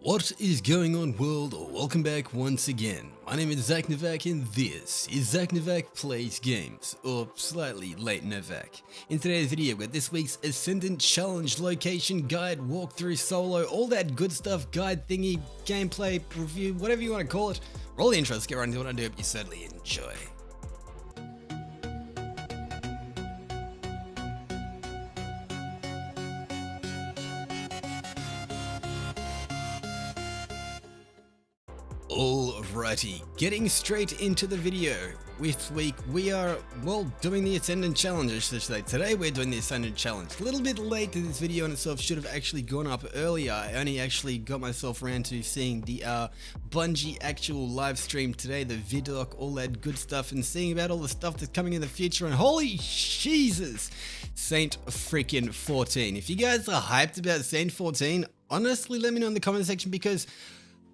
What is going on, world? Welcome back once again. My name is ZacNovak and this is ZacNovak Plays Games, or slightly late Novak. In today's video, we got this week's Ascendant Challenge, location guide, walkthrough, solo, all that good stuff, guide thingy, gameplay, review, whatever you want to call it. Roll the intros, get right into it. I do hope you certainly enjoy. Alrighty, getting straight into the video. This week we are, well, doing the Ascendant Challenge, I should say. Today we're doing the Ascendant Challenge. A little bit late to this video in itself, should have actually gone up earlier. I only actually got myself around to seeing the Bungie actual live stream today, the vidoc, all that good stuff, and seeing about all the stuff that's coming in the future, and holy Jesus, Saint freaking 14. If you guys are hyped about Saint 14, honestly let me know in the comment section, because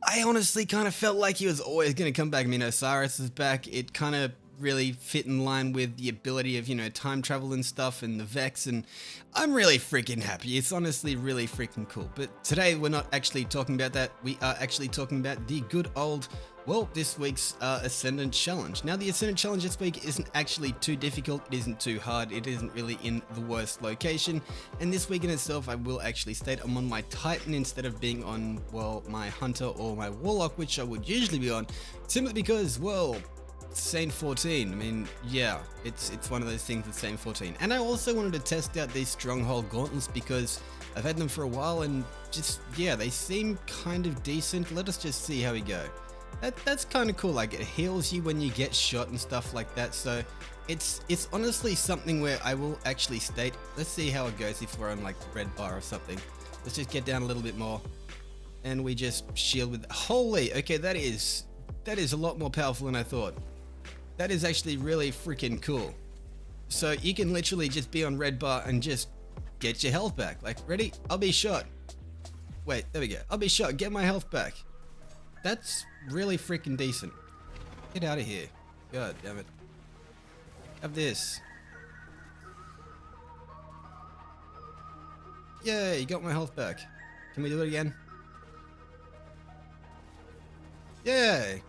I honestly kind of felt like he was always going to come back. I mean, Osiris is back. It kind of really fit in line with the ability of, you know, time travel and stuff and the Vex, and I'm really freaking happy. It's honestly really freaking cool. But today we're not actually talking about that. We are actually talking about the good old, well, this week's Ascendant Challenge. Now, the Ascendant Challenge this week isn't actually too difficult. It isn't too hard. It isn't really in the worst location. And this week in itself, I will actually state I'm on my Titan instead of being on, well, my Hunter or my Warlock, which I would usually be on, simply because, well, Saint 14. I mean, yeah, it's one of those things with Saint 14. And I also wanted to test out these Stronghold Gauntlets because I've had them for a while and just, yeah, they seem kind of decent. Let us just see how we go. That's kind of cool. Like, it heals you when you get shot and stuff like that. So it's honestly something where I will actually state, let's see how it goes if we're on like red bar or something. Let's just get down a little bit more and we just shield with, holy, okay, that is a lot more powerful than I thought. That is actually really freaking cool. So you can literally just be on red bar and just get your health back. Like, ready? I'll be shot. Wait, there we go. I'll be shot. Get my health back. That's really freaking decent. Get out of here. God damn it. Have this. Yay, got my health back. Can we do it again? Yay.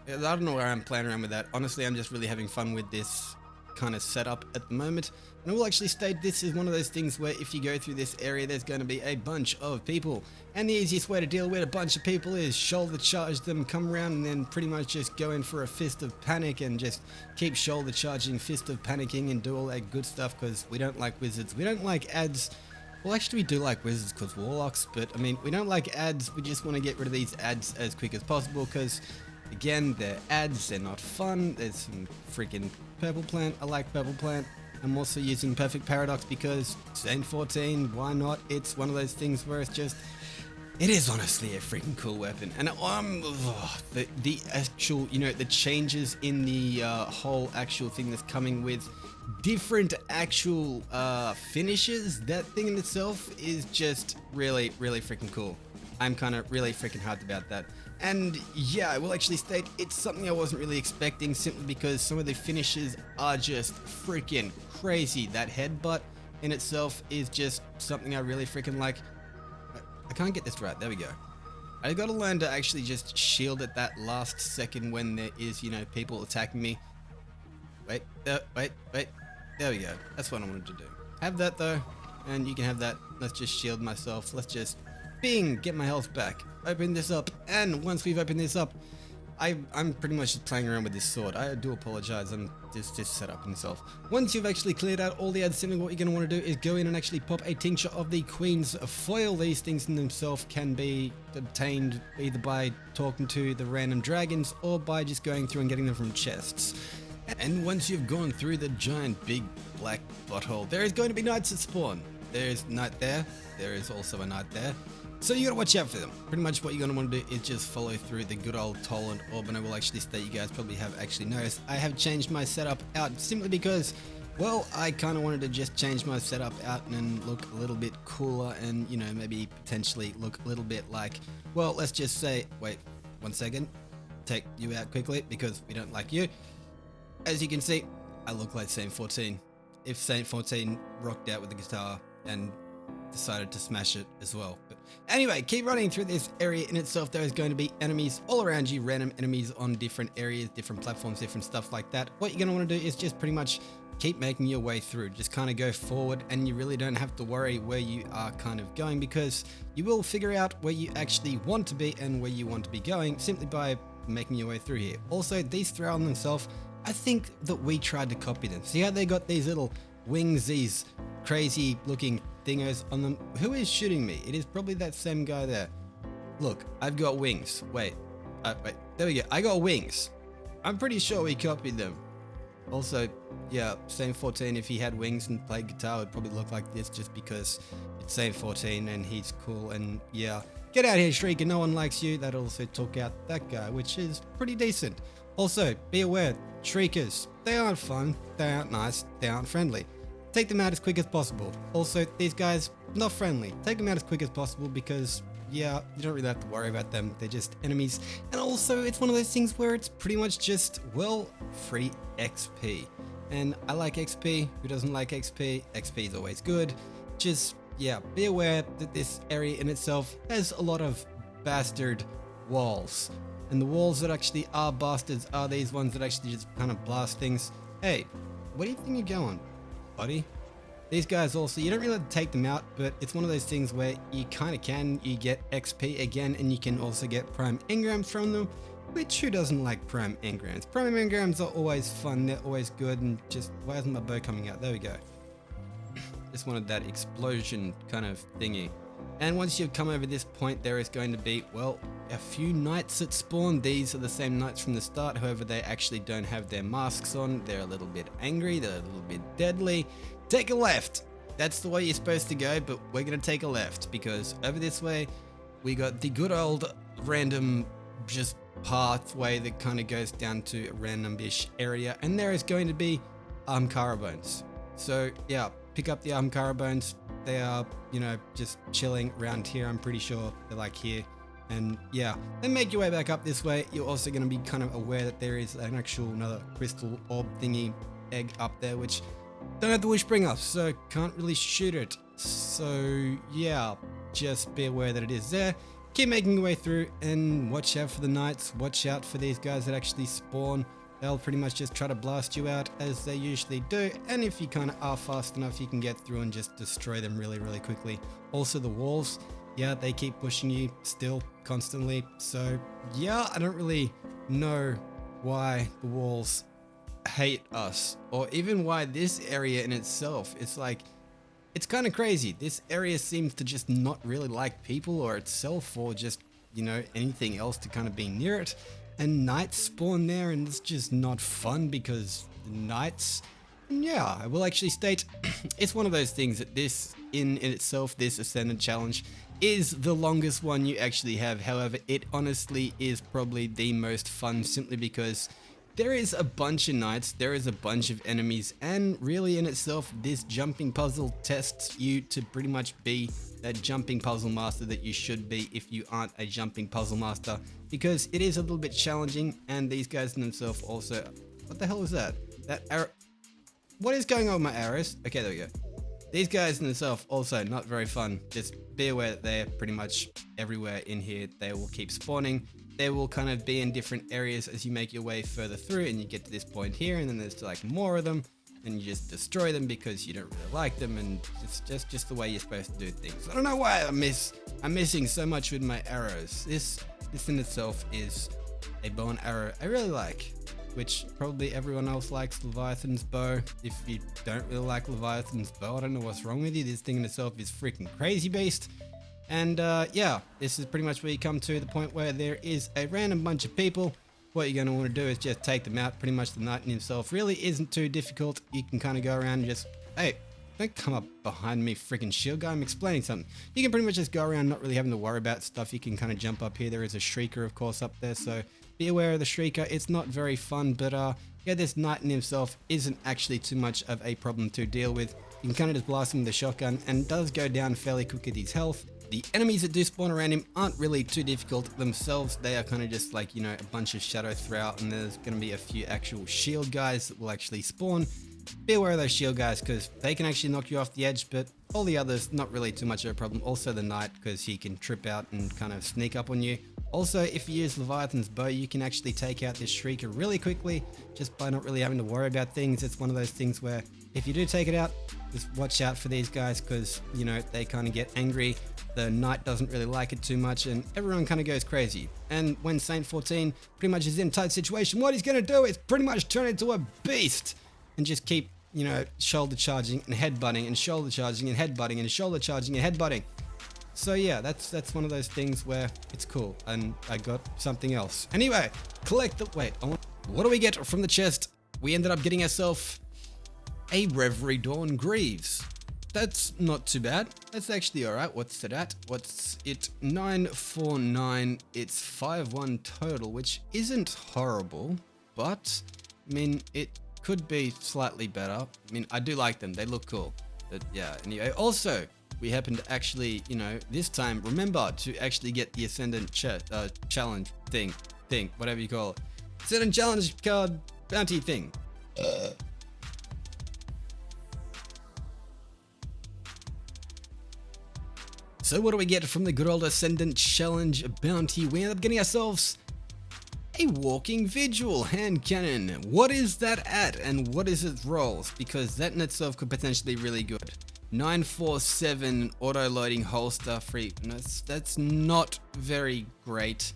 I don't know where I'm playing around with that. Honestly, I'm just really having fun with this kind of setup at the moment. And I will actually state this is one of those things where if you go through this area, there's going to be a bunch of people. And the easiest way to deal with a bunch of people is shoulder charge them, come around, and then pretty much just go in for a fist of panic and just keep shoulder charging, fist of panicking, and do all that good stuff, because we don't like wizards. We don't like ads. Well, actually, we do like wizards because warlocks, but I mean, we don't like ads. We just want to get rid of these ads as quick as possible because, again, they're ads, they're not fun. There's some freaking purple plant. I like purple plant. I'm also using Perfect Paradox because Saint 14, why not? It's one of those things where it's just, it is honestly a freaking cool weapon. And the actual, you know, the changes in the whole actual thing that's coming with different actual finishes, that thing in itself is just really, really freaking cool. I'm kind of really freaking hyped about that. And yeah, I will actually state it's something I wasn't really expecting, simply because some of the finishes are just freaking crazy. That headbutt in itself is just something I really freaking like. I can't get this right. There we go. I gotta learn to actually just shield at that last second when there is, you know, people attacking me. Wait. There we go. That's what I wanted to do. Have that though, and you can have that. Let's just shield myself. Let's just bing, get my health back. Open this up, and once we've opened this up, I'm pretty much just playing around with this sword. I do apologize, I'm just set up himself. Once you've actually cleared out all the ads, simply what you're going to want to do is go in and actually pop a tincture of the Queen's Foil. These things in themselves can be obtained either by talking to the random dragons or by just going through and getting them from chests. And once you've gone through the giant big black butthole, there is going to be knights that spawn. There is knight there, there is also a knight there. So you gotta watch out for them. Pretty much what you're gonna want to do is just follow through the good old Toland Orb, and I will actually state, you guys probably have actually noticed, I have changed my setup out simply because, well, I kind of wanted to just change my setup out and look a little bit cooler and, you know, maybe potentially look a little bit like, well, let's just say, wait, 1 second, take you out quickly because we don't like you. As you can see, I look like Saint 14. If Saint 14 rocked out with the guitar and decided to smash it as well. But Anyway, keep running through this area in itself. There is going to be enemies all around you, random enemies on different areas, different platforms, different stuff like that. What you're going to want to do is just pretty much keep making your way through. Just kind of go forward, and you really don't have to worry where you are kind of going, because you will figure out where you actually want to be and where you want to be going simply by making your way through here. Also, these throw on themselves, I think that we tried to copy them. See how they got these little wings, these crazy looking dingos on them? Who is shooting me? It is probably that same guy there. Look, I've got wings. Wait, there we go. I got wings. I'm pretty sure we copied them. Also, yeah, Same 14, if he had wings and played guitar, it would probably look like this, just because it's Same 14 and he's cool. And yeah, get out here, Shrieker, no one likes you. That also took out that guy, which is pretty decent. Also, be aware, Shriekers, they aren't fun, they aren't nice, they aren't friendly. Take them out as quick as possible. Also, these guys, not friendly. Take them out as quick as possible, because yeah, you don't really have to worry about them. They're just enemies. And also, it's one of those things where it's pretty much just, well, free XP. And I like XP. Who doesn't like XP? XP is always good. Just, yeah, be aware that this area in itself has a lot of bastard walls. And the walls that actually are bastards are these ones that actually just kind of blast things. Hey, where do you think you're going, buddy? These guys also, you don't really have to take them out, but it's one of those things where you kind of can. You get XP again, and you can also get prime engrams from them, which who doesn't like prime engrams? Prime engrams are always fun, they're always good. And just, why isn't my bow coming out? There we go. Just wanted that explosion kind of thingy. And once you've come over this point, there is going to be, well, a few knights that spawn. These are the same knights from the start, however, they actually don't have their masks on. They're a little bit angry, they're a little bit deadly. Take a left. That's the way you're supposed to go, but we're going to take a left, because over this way, we got the good old random just pathway that kind of goes down to a random-ish area, and there is going to be Armcara bones. So yeah, pick up the Armcara bones. They are, you know, just chilling around here. I'm pretty sure they're like here. And yeah, then make your way back up this way. You're also going to be kind of aware that there is an actual another crystal orb thingy egg up there, which don't have the wish bring up, so can't really shoot it. So yeah, just be aware that it is there. Keep making your way through, and watch out for the knights. Watch out for these guys that actually spawn. They'll pretty much just try to blast you out, as they usually do. And if you kind of are fast enough, you can get through and just destroy them really, really quickly. Also the walls, yeah, they keep pushing you still constantly. So yeah, I don't really know why the walls hate us, or even why this area in itself, it's like, it's kind of crazy. This area seems to just not really like people or itself, or just, you know, anything else to kind of be near it. And knights spawn there, and it's just not fun because knights. And yeah, I will actually state it's one of those things that this in itself, this Ascendant challenge, is the longest one you actually have. However, it honestly is probably the most fun, simply because there is a bunch of knights, there is a bunch of enemies, and really in itself, this jumping puzzle tests you to pretty much be that jumping puzzle master that you should be if you aren't a jumping puzzle master, because it is a little bit challenging. And these guys in themselves also, what the hell is that? That arrow, what is going on with my arrows? Okay, there we go. These guys in themselves also not very fun. Just be aware that they're pretty much everywhere in here. They will keep spawning. They will kind of be in different areas as you make your way further through, and you get to this point here, and then there's like more of them, and you just destroy them because you don't really like them, and it's just the way you're supposed to do things. I don't know why I'm missing so much with my arrows. This in itself is a bow and arrow I really like, which probably everyone else likes Leviathan's bow. If you don't really like Leviathan's bow, I don't know what's wrong with you. This thing in itself is freaking crazy beast. And yeah, this is pretty much where you come to the point where there is a random bunch of people. What you're going to want to do is just take them out. Pretty much the knight in himself really isn't too difficult. You can kind of go around and just, hey, don't come up behind me, freaking shield guy, I'm explaining something. You can pretty much just go around not really having to worry about stuff. You can kind of jump up here. There is a Shrieker, of course, up there, so be aware of the Shrieker. It's not very fun, but yeah, this knight in himself isn't actually too much of a problem to deal with. You can kind of just blast him with a shotgun, and it does go down fairly quick with his health. The enemies that do spawn around him aren't really too difficult themselves. They are kind of just like, you know, a bunch of shadow throughout, and there's going to be a few actual shield guys that will actually spawn. be aware of those shield guys because they can actually knock you off the edge, but all the others, not really too much of a problem. Also the knight, because he can trip out and kind of sneak up on you. Also, if you use Leviathan's bow, you can actually take out this Shrieker really quickly just by not really having to worry about things. It's one of those things where if you do take it out, just watch out for these guys because, you know, they kind of get angry. The knight doesn't really like it too much and everyone kind of goes crazy. And when Saint 14 pretty much is in a tight situation, what he's going to do is pretty much turn into a beast and just keep, you know, shoulder charging and headbutting and shoulder charging and headbutting and shoulder charging and headbutting. So yeah, that's one of those things where it's cool. And I got something else. Anyway, collect the... Wait, what do we get from the chest? We ended up getting ourselves a Reverie Dawn Greaves. That's not too bad. That's actually alright. What's it at? What's it? 949. It's 5-1 total, which isn't horrible. But, I mean, it could be slightly better. I mean, I do like them. They look cool. But yeah, anyway. Also, we happen to actually, you know, this time, remember to actually get the Ascendant challenge thing, whatever you call it. Ascendant challenge card bounty thing. So what do we get from the good old Ascendant challenge bounty? We end up getting ourselves a walking vigil hand cannon. What is that at and what is its roles? Because that in itself could potentially be really good. 947 auto loading holster free. No, that's not very great.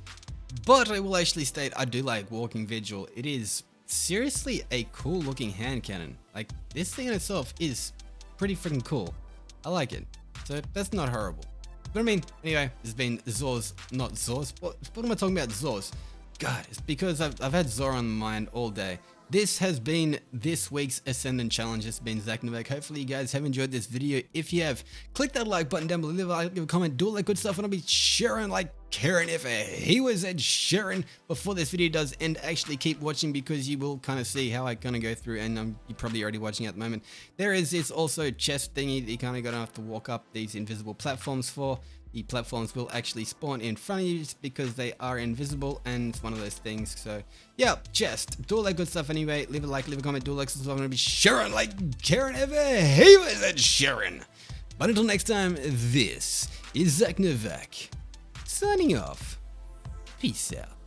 But I will actually state I do like walking vigil. It is seriously a cool looking hand cannon. Like this thing in itself is pretty freaking cool. I like it. So that's not horrible. But I mean, anyway, this has been Zor's, not Zor's. What am I talking about? Zor's. God, it's because I've had Zor on my mind all day. This has been this week's Ascendant Challenge. It's been ZacNovak. Hopefully you guys have enjoyed this video. If you have, click that like button down below, leave a like, leave a comment, do all that good stuff, and I'll be sharing like Karen if he was Ed Sheeran before this video does end. Actually keep watching because you will kind of see how I kind of go through, and you're probably already watching at the moment. There is this also chest thingy that you kind of gonna have to walk up these invisible platforms for. The platforms will actually spawn in front of you just because they are invisible, and it's one of those things. So yeah, chest, do all that good stuff anyway. Leave a like, leave a comment, do all that stuff. I'm gonna be sharing like Karen ever he was at Sharon. But until next time, this is ZacNovak signing off. Peace out.